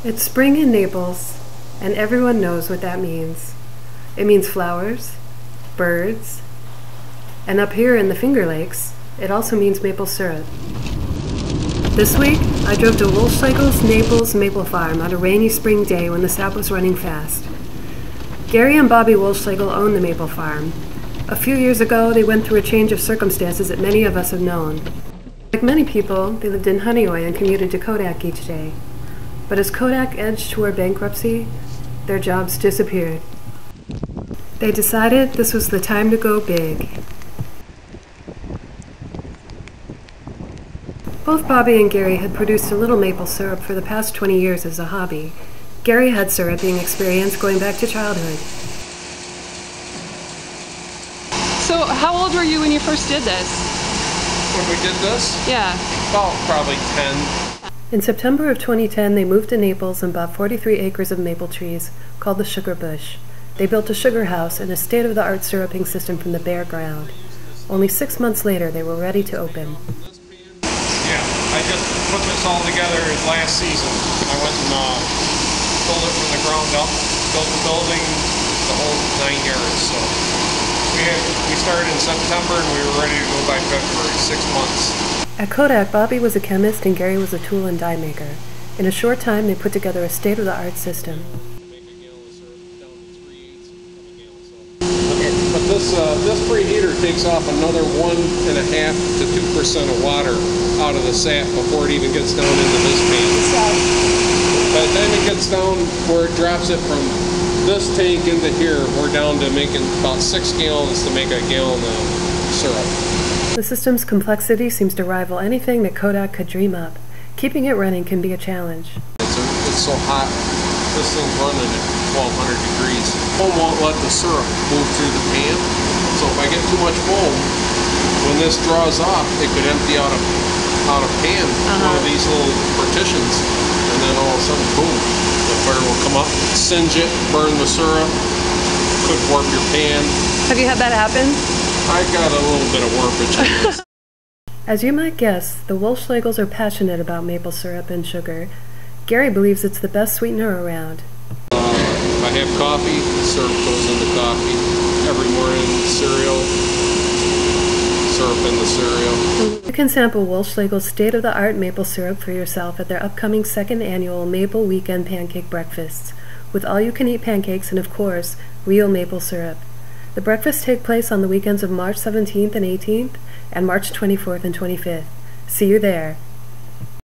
It's spring in Naples, and everyone knows what that means. It means flowers, birds, and up here in the Finger Lakes, it also means maple syrup. This week, I drove to Wohlschlegel's Naples maple farm on a rainy spring day when the sap was running fast. Gary and Bobby Wohlschlegel own the maple farm. A few years ago, they went through a change of circumstances that many of us have known. Like many people, they lived in Honeoye and commuted to Kodak each day. But as Kodak edged toward bankruptcy, their jobs disappeared. They decided this was the time to go big. Both Bobby and Gary had produced a little maple syrup for the past 20 years as a hobby. Gary had syruping experience going back to childhood. So how old were you when you first did this? When we did this? Yeah. About probably 10. In September of 2010, they moved to Naples and bought 43 acres of maple trees, called the Sugar Bush. They built a sugar house and a state-of-the-art syruping system from the bare ground. Only 6 months later, they were ready to open. Yeah, I just put this all together last season. I went and built it from the ground up, built the building, the whole 9 yards. So we started in September and we were ready to go by February, 6 months. At Kodak, Bobby was a chemist and Gary was a tool and die maker. In a short time, they put together a state-of-the-art system. But this preheater takes off another 1.5 to 2% of water out of the sap before it even gets down into this pan. By the time it gets down where it drops it from this tank into here, we're down to making about 6 gallons to make a gallon of syrup. The system's complexity seems to rival anything that Kodak could dream up. Keeping it running can be a challenge. It's so hot. This thing's running at 1200 degrees. Foam won't let the syrup move through the pan. So if I get too much foam, when this draws off, it could empty out a pan, one of these little partitions, and then all of a sudden, boom, the fire will come up, singe it, burn the syrup, could warp your pan. Have you had that happen? I got a little bit of warpage. As you might guess, the Wohlschlegels are passionate about maple syrup and sugar. Gary believes it's the best sweetener around. If I have coffee, syrup goes into coffee. Every morning, cereal, syrup in the cereal. You can sample Wohlschlegel's state-of-the-art maple syrup for yourself at their upcoming second annual Maple Weekend Pancake Breakfasts, with all-you-can-eat pancakes and, of course, real maple syrup. The breakfasts take place on the weekends of March 17th and 18th and March 24th and 25th. See you there.